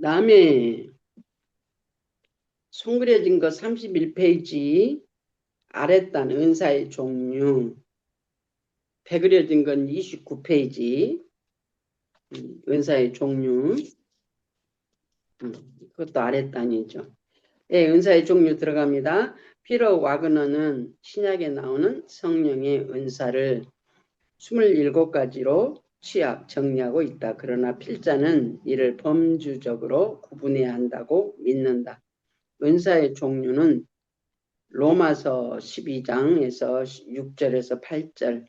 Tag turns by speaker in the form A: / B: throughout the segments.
A: 다음에 송그려진 거 31페이지 아랫단 은사의 종류, 배그려진 건 29페이지 은사의 종류, 그것도 아랫단이죠. 네, 은사의 종류 들어갑니다. 피러 와그너는 신약에 나오는 성령의 은사를 27가지로 취합, 정리하고 있다. 그러나 필자는 이를 범주적으로 구분해야 한다고 믿는다. 은사의 종류는 로마서 12장에서 6절에서 8절,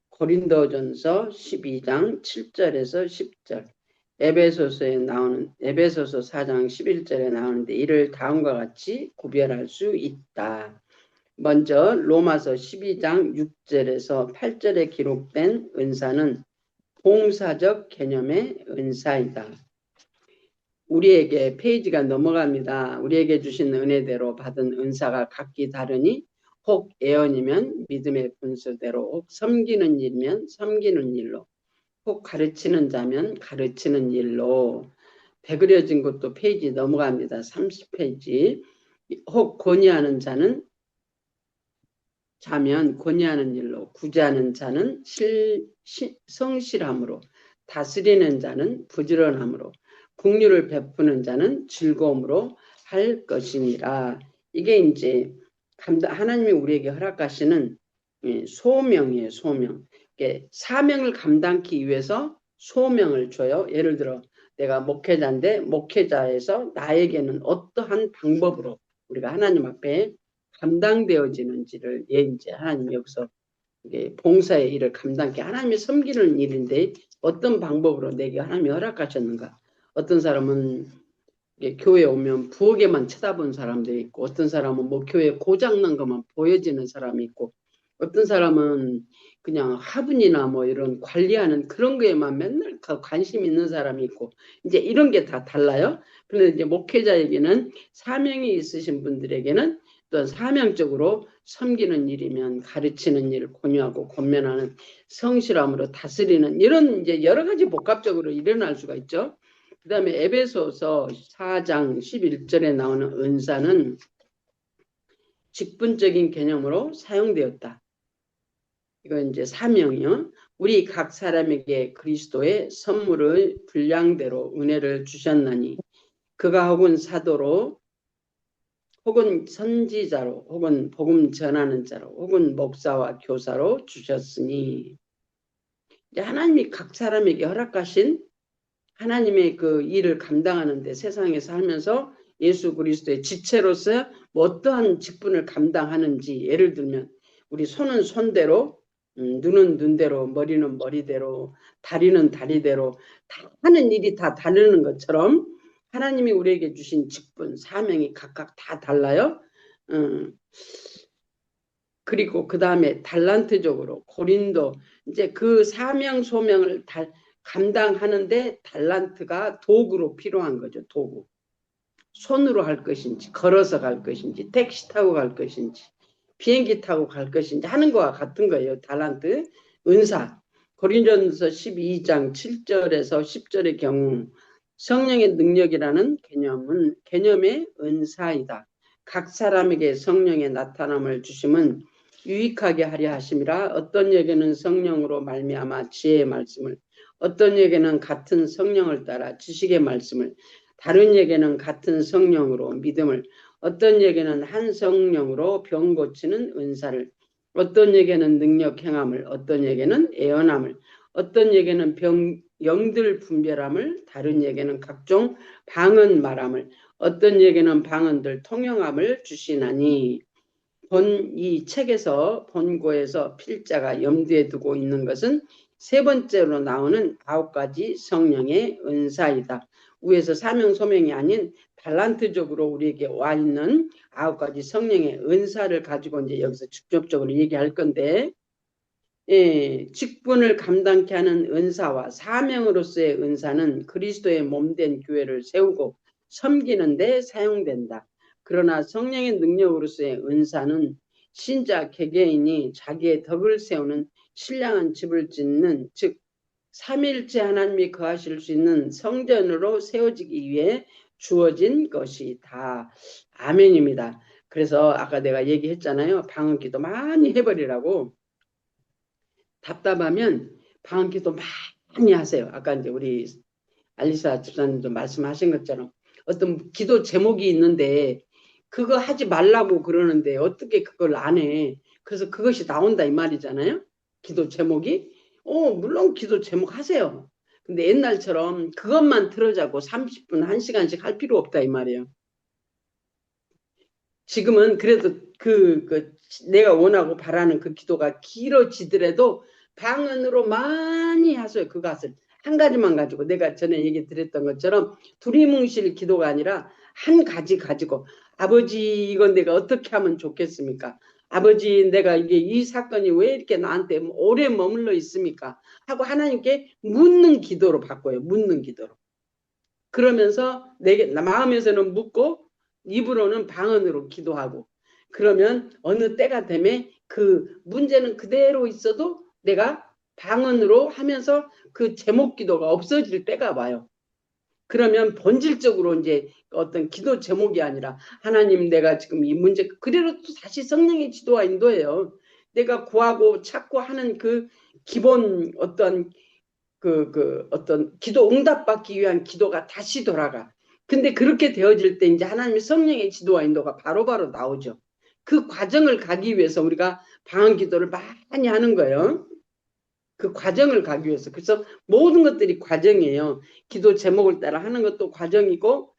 A: 고린도전서 12장 7절에서 10절, 에베소서 4장 11절에 나오는데 이를 다음과 같이 구별할 수 있다. 먼저 로마서 12장 6절에서 8절에 기록된 은사는 봉사적 개념의 은사이다. 우리에게 페이지가 넘어갑니다. 우리에게 주신 은혜대로 받은 은사가 각기 다르니 혹 예언이면 믿음의 분수대로, 혹 섬기는 일이면 섬기는 일로, 혹 가르치는 자면 가르치는 일로. 배그려진 것도 페이지 넘어갑니다. 30페이지. 혹 권위하는 자면 권위하는 일로, 구제하는 자는 성실함으로, 다스리는 자는 부지런함으로, 긍휼을 베푸는 자는 즐거움으로 할 것이니라. 이게 이제 하나님이 우리에게 허락하시는 소명이에요. 소명. 사명을 감당하기 위해서 소명을 줘요. 예를 들어 내가 목회자인데 목회자에서 나에게는 어떠한 방법으로 우리가 하나님 앞에 감당되어지는지를 이제 하나님 여기서 봉사의 일을 감당하게, 하나님이 섬기는 일인데 어떤 방법으로 내게 하나님이 허락하셨는가. 어떤 사람은 교회에 오면 부엌에만 쳐다본 사람도 있고, 어떤 사람은 뭐 교회 고장난 것만 보여지는 사람이 있고, 어떤 사람은 그냥 화분이나 뭐 이런 관리하는 그런 거에만 맨날 관심 있는 사람이 있고, 이제 이런 게 다 달라요. 그런데 이제 목회자에게는 사명이 있으신 분들에게는 또 사명적으로 섬기는 일이면 가르치는 일, 권유하고 권면하는, 성실함으로 다스리는, 이런 이제 여러 가지 복합적으로 일어날 수가 있죠. 그 다음에 에베소서 4장 11절에 나오는 은사는 직분적인 개념으로 사용되었다. 이건 이제 사명이요. 우리 각 사람에게 그리스도의 선물을 분량대로 은혜를 주셨나니 그가 혹은 사도로, 혹은 선지자로, 혹은 복음 전하는 자로, 혹은 목사와 교사로 주셨으니, 이제 하나님이 각 사람에게 허락하신 하나님의 그 일을 감당하는데, 세상에 살면서 예수 그리스도의 지체로서 뭐 어떠한 직분을 감당하는지, 예를 들면 우리 손은 손대로, 눈은 눈대로, 머리는 머리대로, 다리는 다리대로 다 하는 일이 다 다르는 것처럼 하나님이 우리에게 주신 직분, 사명이 각각 다 달라요. 그리고 그 다음에 달란트적으로 고린도, 이제 그 사명 소명을 감당하는데 달란트가 도구로 필요한 거죠. 도구. 손으로 할 것인지, 걸어서 갈 것인지, 택시 타고 갈 것인지, 비행기 타고 갈 것인지 하는 거와 같은 거예요. 달란트, 은사. 고린도전서 12장 7절에서 10절의 경우 성령의 능력이라는 개념의 은사이다. 각 사람에게 성령의 나타남을 주심은 유익하게 하려 하심이라. 어떤 에게는 성령으로 말미암아 지혜의 말씀을, 어떤 에게는 같은 성령을 따라 지식의 말씀을, 다른 에게는 같은 성령으로 믿음을, 어떤 에게는 한 성령으로 병 고치는 은사를, 어떤 에게는 능력 행함을, 어떤 에게는 애언함을, 어떤 에게는 영들 분별함을, 다른 에게는 각종 방언 말함을, 어떤 에게는 방언들 통용함을 주시나니. 이 책에서 본고에서 필자가 염두에 두고 있는 것은 세 번째로 나오는 9가지 성령의 은사이다. 위에서 사명 소명이 아닌 달란트적으로 우리에게 와 있는 9가지 성령의 은사를 가지고 이제 여기서 직접적으로 얘기할 건데, 직분을 감당케 하는 은사와 사명으로서의 은사는 그리스도의 몸된 교회를 세우고 섬기는 데 사용된다. 그러나 성령의 능력으로서의 은사는 신자 개개인이 자기의 덕을 세우는 신령한 집을 짓는, 즉 삼일째 하나님이 거하실 수 있는 성전으로 세워지기 위해 주어진 것이다. 아멘입니다. 그래서 아까 내가 얘기했잖아요. 방언기도 많이 해버리라고. 답답하면 방언기도 많이 하세요. 아까 이제 우리 알리사 집사님도 말씀하신 것처럼 어떤 기도 제목이 있는데 그거 하지 말라고 그러는데 어떻게 그걸 안 해. 그래서 그것이 나온다 이 말이잖아요. 기도 제목이. 물론 기도 제목 하세요. 근데 옛날처럼 그것만 틀어자고 30분, 1시간씩 할 필요 없다 이 말이에요. 지금은 그래도 내가 원하고 바라는 그 기도가 길어지더라도 방언으로 많이 하세요. 그것을. 한 가지만 가지고 내가 전에 얘기 드렸던 것처럼 두리뭉실 기도가 아니라 한 가지 가지고 아버지 이건 내가 어떻게 하면 좋겠습니까? 아버지 내가 이게 이 사건이 왜 이렇게 나한테 오래 머물러 있습니까? 하고 하나님께 묻는 기도로 바꿔요. 묻는 기도로. 그러면서 내게 마음에서는 묻고 입으로는 방언으로 기도하고 그러면 어느 때가 되면 그 문제는 그대로 있어도 내가 방언으로 하면서 그 제목 기도가 없어질 때가 와요. 그러면 본질적으로 이제 어떤 기도 제목이 아니라 하나님 내가 지금 이 문제 그대로 또 다시 성령의 지도와 인도예요. 내가 구하고 찾고 하는 그 기본 어떤 어떤 기도 응답받기 위한 기도가 다시 돌아가. 근데 그렇게 되어질 때 이제 하나님의 성령의 지도와 인도가 바로바로 나오죠. 그 과정을 가기 위해서 우리가 방언 기도를 많이 하는 거예요. 그 과정을 가기 위해서. 그래서 모든 것들이 과정이에요. 기도 제목을 따라 하는 것도 과정이고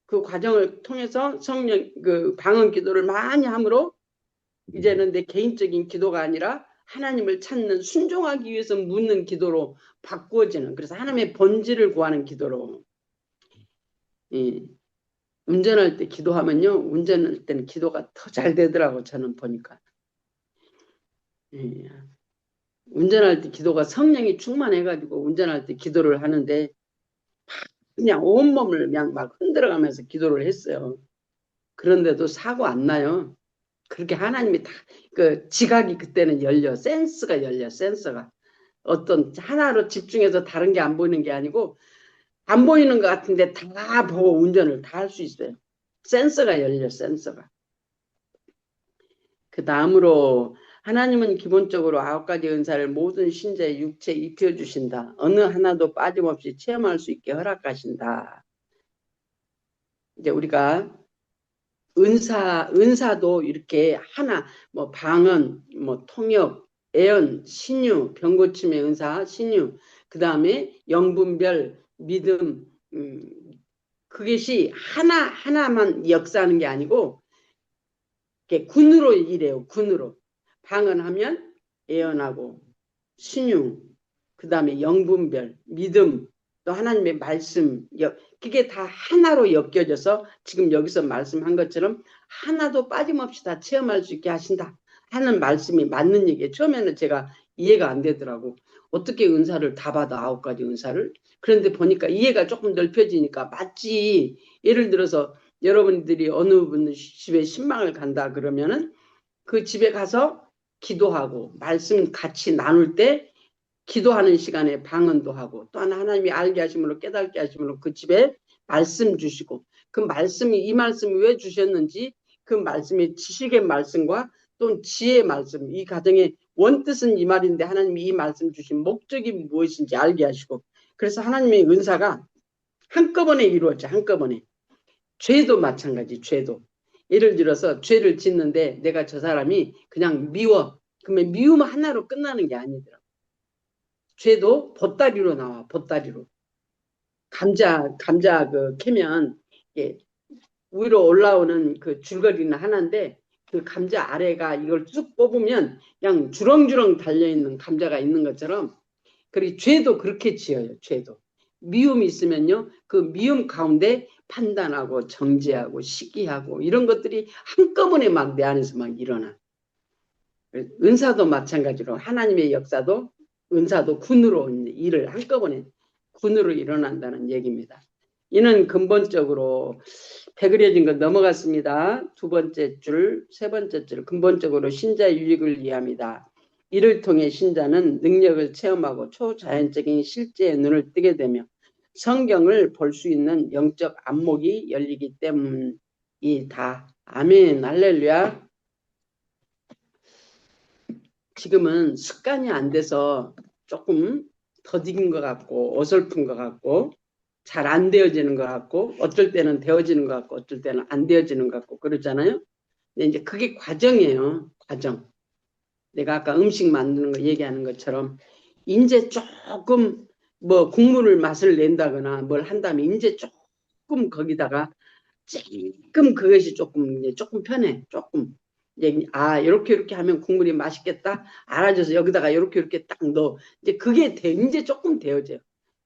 A: 그 과정을 통해서 성령 그 방언 기도를 많이 함으로 이제는 내 개인적인 기도가 아니라 하나님을 찾는 순종하기 위해서 묻는 기도로 바꾸어지는 그래서 하나님의 본질을 구하는 기도로 운전할 때 기도하면요 운전할 때는 기도가 더 잘 되더라고 저는 보니까 운전할 때 기도가 성령이 충만해가지고 운전할 때 기도를 하는데 그냥 온몸을 그냥 막 흔들어가면서 기도를 했어요. 그런데도 사고 안 나요. 그렇게 하나님이 다 그 지각이 그때는 열려 센스가 열려 센서가 어떤 하나로 집중해서 다른 게 안 보이는 게 아니고 안 보이는 것 같은데 다 보고 운전을 다 할 수 있어요. 센서가 열려 센서가. 그 다음으로 하나님은 기본적으로 9가지 은사를 모든 신자의 육체에 입혀주신다. 어느 하나도 빠짐없이 체험할 수 있게 허락하신다. 이제 우리가 은사도 이렇게 하나, 뭐 방언, 뭐 통역, 애언, 신유, 병고침의 은사, 신유, 그 다음에 영분별, 믿음, 그것이 하나만 역사하는 게 아니고, 군으로 일해요, 군으로. 방언하면 애언하고, 신유, 그 다음에 영분별, 믿음, 또 하나님의 말씀, 그게 다 하나로 엮여져서 지금 여기서 말씀한 것처럼 하나도 빠짐없이 다 체험할 수 있게 하신다 하는 말씀이 맞는 얘기예요. 처음에는 제가 이해가 안 되더라고. 어떻게 은사를 다 받아 9가지 은사를. 그런데 보니까 이해가 조금 넓혀지니까 맞지. 예를 들어서 여러분들이 어느 분 집에 신방을 간다 그러면은 그 집에 가서 기도하고 말씀 같이 나눌 때 기도하는 시간에 방언도 하고 또 하나님이 알게 하심으로 깨닫게 하심으로 그 집에 말씀 주시고 그 말씀이 이 말씀이 왜 주셨는지 그 말씀이 지식의 말씀과 또 지혜의 말씀 이 가정의 원뜻은 이 말인데 하나님이 이 말씀 주신 목적이 무엇인지 알게 하시고 그래서 하나님의 은사가 한꺼번에 이루어져 한꺼번에 죄도 마찬가지 죄도 예를 들어서 죄를 짓는데 내가 저 사람이 그냥 미워 그러면 미움 하나로 끝나는 게 아니더라고. 죄도 보따리로 나와 보따리로 감자 그 캐면 위로 올라오는 그 줄거리는 하나인데 그 감자 아래가 이걸 쭉 뽑으면 그냥 주렁주렁 달려있는 감자가 있는 것처럼 그리고 죄도 그렇게 지어요. 죄도 미움이 있으면요 그 미움 가운데 판단하고 정죄하고 시기하고 이런 것들이 한꺼번에 막 내 안에서 막 일어나. 은사도 마찬가지로 하나님의 역사도 은사도 군으로 일을 한꺼번에 군으로 일어난다는 얘기입니다. 이는 근본적으로 배그려진 것 넘어갔습니다. 두 번째 줄, 세 번째 줄 근본적으로 신자의 유익을 위함이다. 이를 통해 신자는 능력을 체험하고 초자연적인 실제의 눈을 뜨게 되며 성경을 볼 수 있는 영적 안목이 열리기 때문이다. 아멘. 할렐루야. 지금은 습관이 안 돼서 조금 더딘 것 같고 어설픈 것 같고 잘 안 되어지는 것 같고 어쩔 때는 되어지는 것 같고 어쩔 때는 안 되어지는 것 같고 그러잖아요. 근데 이제 그게 과정이에요. 과정. 내가 아까 음식 만드는 거 얘기하는 것처럼 이제 조금 뭐 국물을 맛을 낸다거나 뭘 한다면 이제 조금 거기다가 조금 그것이 조금 이제 조금 편해. 조금 이제 아 이렇게 하면 국물이 맛있겠다. 알아줘서 여기다가 이렇게 딱 넣어. 이제 그게 이제 조금 되어져요.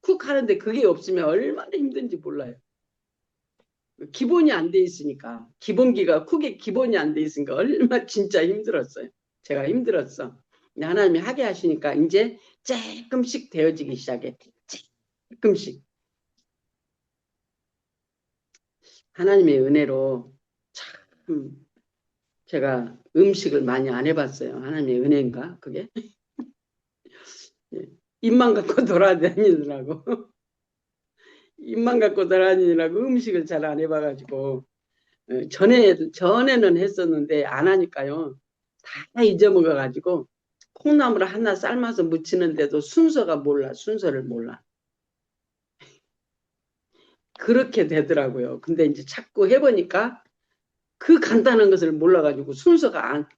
A: 쿡 하는데 그게 없으면 얼마나 힘든지 몰라요. 기본이 안 돼 있으니까 기본기가 쿡의 기본이 안 돼 있으니까 얼마나 진짜 힘들었어요. 제가 힘들었어. 근데 하나님이 하게 하시니까 이제 조금씩 되어지기 시작해. 조금씩. 하나님의 은혜로 참 제가 음식을 많이 안 해봤어요. 하나님의 은혜인가 그게? 입만 갖고 돌아다니느라고 입만 갖고 돌아다니느라고 음식을 잘 안 해봐가지고 전에는 했었는데 안 하니까요. 다 잊어먹어가지고 콩나물 하나 삶아서 무치는데도 순서가 몰라. 순서를 몰라. 그렇게 되더라고요. 근데 이제 자꾸 해보니까 그 간단한 것을 몰라가지고 순서가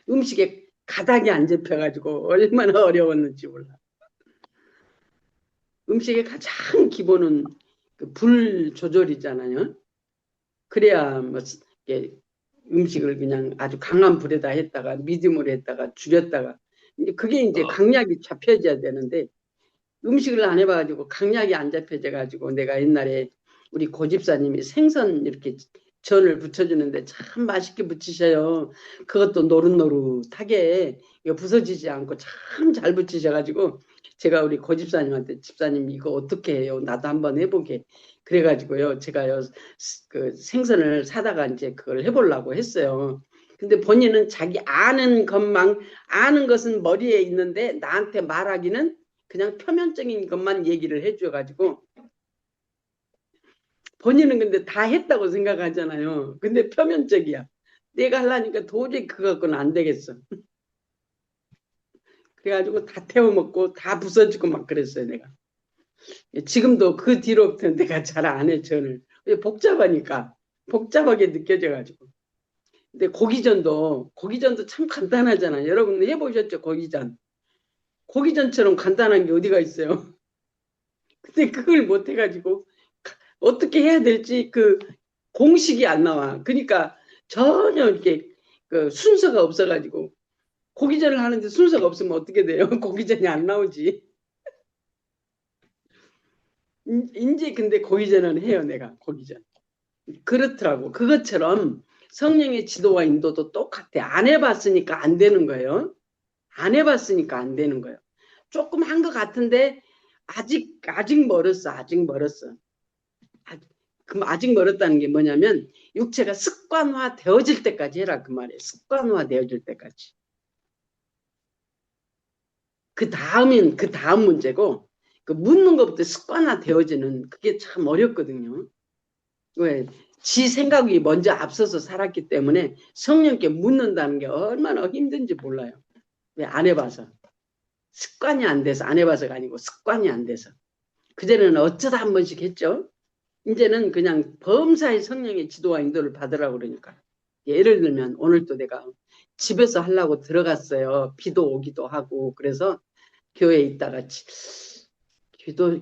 A: 음식에 가닥이 안 잡혀가지고 얼마나 어려웠는지 몰라. 음식의 가장 기본은 그불 조절이잖아요. 그래야 뭐 음식을 그냥 아주 강한 불에다 했다가 미디움으로 했다가 줄였다가 이제 그게 이제 강약이 잡혀져야 되는데 음식을 안 해봐가지고 강약이 안 잡혀져가지고 내가 옛날에 우리 고집사님이 생선 이렇게 전을 부쳐주는데 참 맛있게 부치셔요. 그것도 노릇노릇하게 부서지지 않고 참 잘 부치셔가지고 제가 우리 고집사님한테 집사님 이거 어떻게 해요? 나도 한번 해보게. 그래가지고요. 제가요 그 생선을 사다가 이제 그걸 해보려고 했어요. 근데 본인은 자기 아는 것만 아는 것은 머리에 있는데 나한테 말하기는 그냥 표면적인 것만 얘기를 해줘가지고 본인은 근데 다 했다고 생각하잖아요. 근데 표면적이야. 내가 하려니까 도저히 그거 갖고는 안 되겠어. 그래가지고 다 태워먹고 다 부서지고 막 그랬어요, 내가. 지금도 그 뒤로부터 내가 잘 안 해, 전을. 복잡하니까. 복잡하게 느껴져가지고. 근데 고기전도 참 간단하잖아요. 여러분 해보셨죠, 고기전. 고기전처럼 간단한 게 어디가 있어요. 근데 그걸 못 해가지고 어떻게 해야 될지 그 공식이 안 나와. 그러니까 전혀 이렇게 그 순서가 없어가지고 고기전을 하는데 순서가 없으면 어떻게 돼요? 고기전이 안 나오지. 이제 근데 고기전은 해요, 내가 고기전. 그렇더라고. 그것처럼 성령의 지도와 인도도 똑같아. 안 해봤으니까 안 되는 거예요. 안 해봤으니까 안 되는 거예요. 조금 한 것 같은데 아직 멀었어. 아직 멀었어. 그럼 아직 멀었다는 게 뭐냐면 육체가 습관화 되어질 때까지 해라 그 말이에요. 습관화 되어질 때까지. 그 다음 문제고 그 묻는 것부터 습관화 되어지는 그게 참 어렵거든요. 왜? 지 생각이 먼저 앞서서 살았기 때문에 성령께 묻는다는 게 얼마나 힘든지 몰라요. 왜? 안 해봐서. 습관이 안 돼서 안 해봐서가 아니고 습관이 안 돼서. 그전에는 어쩌다 한 번씩 했죠. 이제는 그냥 범사의 성령의 지도와 인도를 받으라고 그러니까. 예를 들면 오늘도 내가 집에서 하려고 들어갔어요. 비도 오기도 하고 그래서 교회에 있다가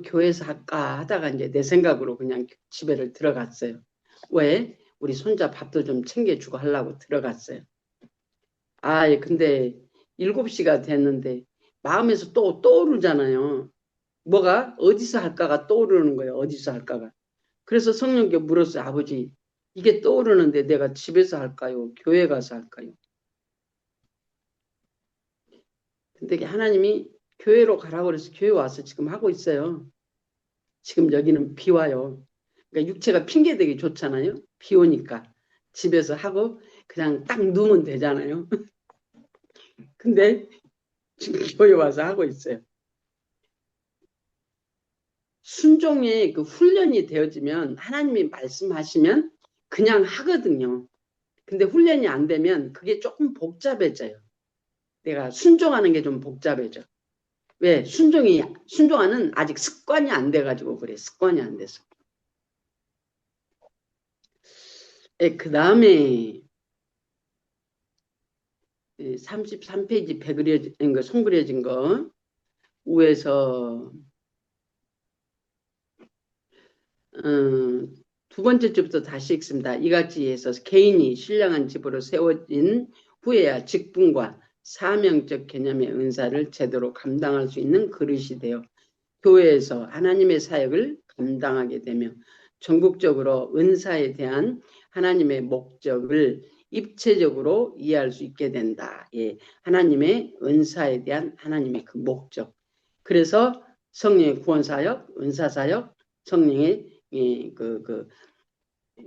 A: 교회에서 할까 하다가 이제 내 생각으로 그냥 집에를 들어갔어요. 왜? 우리 손자 밥도 좀 챙겨주고 하려고 들어갔어요. 아, 근데 7시가 됐는데 마음에서 또 떠오르잖아요. 뭐가 어디서 할까가 떠오르는 거예요. 어디서 할까가. 그래서 성령께 물었어요. 아버지, 이게 떠오르는데 내가 집에서 할까요? 교회 가서 할까요? 근데 하나님이 교회로 가라고 그래서 교회 와서 지금 하고 있어요. 지금 여기는 비 와요. 그러니까 육체가 핑계대기 좋잖아요. 비 오니까 집에서 하고 그냥 딱 누우면 되잖아요. 근데 지금 교회 와서 하고 있어요. 순종의 그 훈련이 되어지면 하나님이 말씀하시면 그냥 하거든요. 근데 훈련이 안 되면 그게 조금 복잡해져요. 내가 순종하는 게 좀 복잡해져. 왜? 순종하는 아직 습관이 안 돼가지고 그래. 습관이 안 돼서. 그 다음에 33페이지 배 그려진 거, 손 그려진 거 위에서 두 번째 줄부터 다시 읽습니다. 이같이 해서 개인이 신령한 집으로 세워진 후에야 직분과 사명적 개념의 은사를 제대로 감당할 수 있는 그릇이 되어 교회에서 하나님의 사역을 감당하게 되며 전국적으로 은사에 대한 하나님의 목적을 입체적으로 이해할 수 있게 된다. 예, 하나님의 은사에 대한 하나님의 그 목적. 그래서 성령의 구원사역, 은사사역, 성령의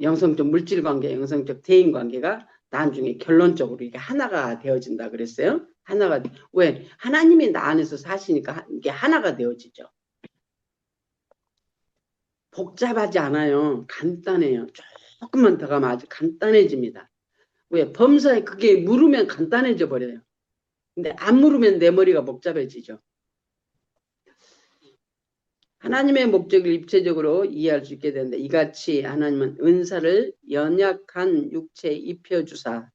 A: 영성적 물질관계, 영성적 대인관계가 나중에 결론적으로 이게 하나가 되어진다 그랬어요. 하나가 왜? 하나님이 나 안에서 사시니까 이게 하나가 되어지죠. 복잡하지 않아요. 간단해요. 조금만 더 가면 아주 간단해집니다. 왜? 범사에 그게 물으면 간단해져 버려요. 근데 안 물으면 내 머리가 복잡해지죠. 하나님의 목적을 입체적으로 이해할 수 있게 된다. 이같이 하나님은 은사를 연약한 육체에 입혀주사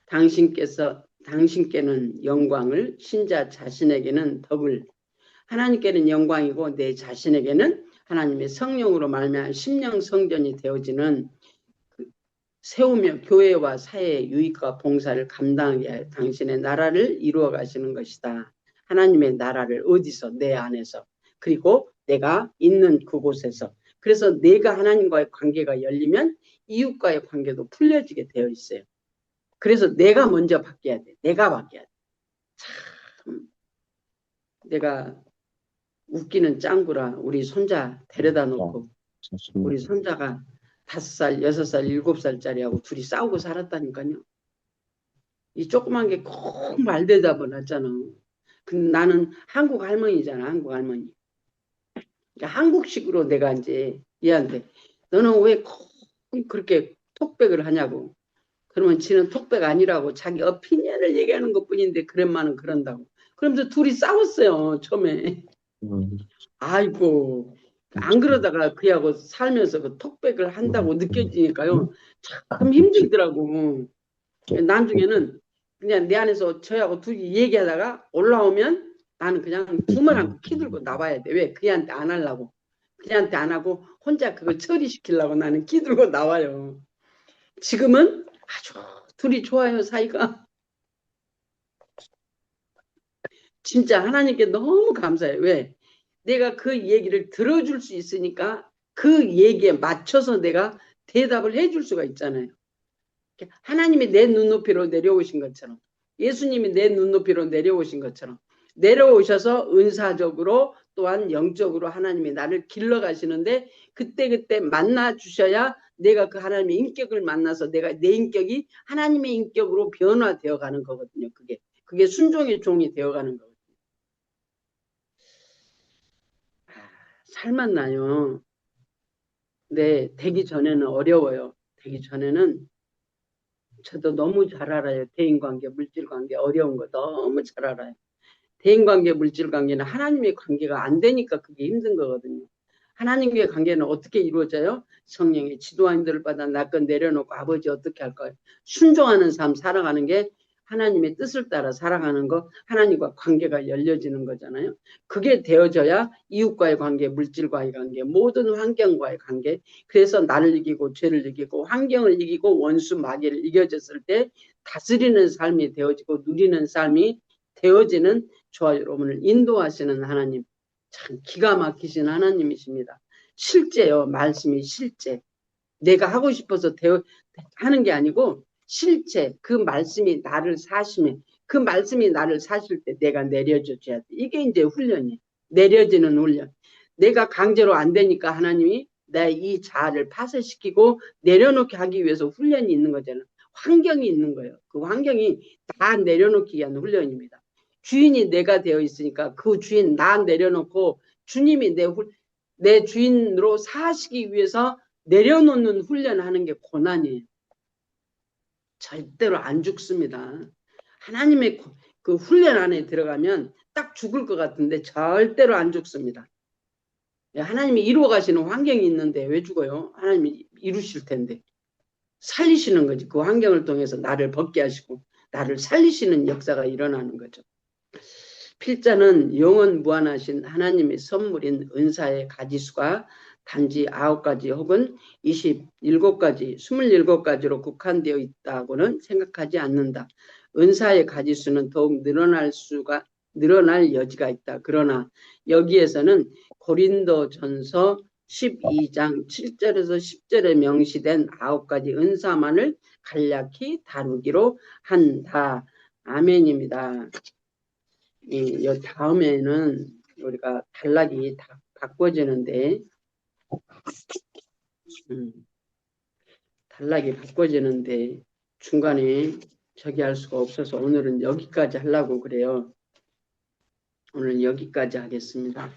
A: 당신께는 영광을, 신자 자신에게는 덕을, 하나님께는 영광이고 내 자신에게는 하나님의 성령으로 말미암아 심령 성전이 되어지는 세우며 교회와 사회의 유익과 봉사를 감당하게 하여 당신의 나라를 이루어 가시는 것이다. 하나님의 나라를 어디서? 내 안에서. 그리고 내가 있는 그곳에서. 그래서 내가 하나님과의 관계가 열리면 이웃과의 관계도 풀려지게 되어 있어요. 그래서 내가 먼저 바뀌어야 돼. 내가 바뀌어야 돼. 참 내가 웃기는 짱구라 우리 손자 데려다 놓고 우리 손자가 5살, 6살, 7살짜리하고 둘이 싸우고 살았다니까요. 이 조그만 게 꼭 말대답을 하잖아. 근데 나는 한국 할머니잖아. 한국 할머니. 그러니까 한국식으로 내가 이제 얘한테 너는 왜 꼭 그렇게 톡백을 하냐고. 그러면 지는 톡백 아니라고 자기 어피니언을 얘기하는 것뿐인데 그랜만은 그런다고. 그러면서 둘이 싸웠어요. 처음에. 아이고 안 그러다가 그하고 살면서 그 톡백을 한다고 느껴지니까요. 참 힘들더라고. 나중에는 그냥 내 안에서 저하고 둘이 얘기하다가 올라오면 나는 그냥 두말 않고 키 들고 나와야 돼. 왜? 그한테 안 하려고. 그한테 안 하고 혼자 그걸 처리시키려고 나는 키 들고 나와요. 지금은 아주 둘이 좋아요. 사이가. 진짜 하나님께 너무 감사해요. 왜? 내가 그 얘기를 들어줄 수 있으니까 그 얘기에 맞춰서 내가 대답을 해줄 수가 있잖아요. 하나님이 내 눈높이로 내려오신 것처럼 예수님이 내 눈높이로 내려오신 것처럼 내려오셔서 은사적으로 또한 영적으로 하나님이 나를 길러가시는데 그때그때 만나주셔야 내가 그 하나님의 인격을 만나서 내가 내 인격이 하나님의 인격으로 변화되어 가는 거거든요. 그게 순종의 종이 되어가는 거거든요. 살맛나요. 근데 되기 전에는 어려워요. 되기 전에는 저도 너무 잘 알아요. 대인관계, 물질관계 어려운 거 너무 잘 알아요. 대인관계, 물질관계는 하나님의 관계가 안 되니까 그게 힘든 거거든요. 하나님과의 관계는 어떻게 이루어져요? 성령의 지도하인들을 받아 나건 내려놓고 아버지 어떻게 할까요? 순종하는 삶 살아가는 게 하나님의 뜻을 따라 살아가는 거 하나님과 관계가 열려지는 거잖아요. 그게 되어져야 이웃과의 관계, 물질과의 관계, 모든 환경과의 관계 그래서 나를 이기고 죄를 이기고 환경을 이기고 원수 마귀를 이겨졌을 때 다스리는 삶이 되어지고 누리는 삶이 되어지는 저와 여러분을 인도하시는 하나님 참 기가 막히신 하나님이십니다. 실제요. 말씀이 실제. 내가 하고 싶어서 하는 게 아니고 실제 그 말씀이 나를 사시면 그 말씀이 나를 사실 때 내가 내려줘야 돼. 이게 이제 훈련이에요. 내려지는 훈련. 내가 강제로 안 되니까 하나님이 내 이 자아를 파쇄시키고 내려놓게 하기 위해서 훈련이 있는 거잖아요. 환경이 있는 거예요. 그 환경이 다 내려놓기 위한 훈련입니다. 주인이 내가 되어 있으니까 그 주인 나 내려놓고 주님이 내 주인으로 사시기 위해서 내려놓는 훈련하는 게 고난이에요. 절대로 안 죽습니다. 하나님의 그 훈련 안에 들어가면 딱 죽을 것 같은데 절대로 안 죽습니다. 하나님이 이루어 가시는 환경이 있는데 왜 죽어요? 하나님이 이루실 텐데. 살리시는 거지. 그 환경을 통해서 나를 벗게 하시고 나를 살리시는 역사가 일어나는 거죠. 필자는 영원 무한하신 하나님의 선물인 은사의 가지수가 단지 9가지 혹은 27가지, 27가지로 국한되어 있다고는 생각하지 않는다. 은사의 가지수는 더욱 늘어날 여지가 있다. 그러나 여기에서는 고린도전서 12장 7절에서 10절에 명시된 9가지 은사만을 간략히 다루기로 한다. 아멘입니다. 이 다음에는 우리가 단락이 다 바꿔지는데 단락이 바꿔지는데 중간에 저기 할 수가 없어서 오늘은 여기까지 하려고 그래요. 오늘 여기까지 하겠습니다.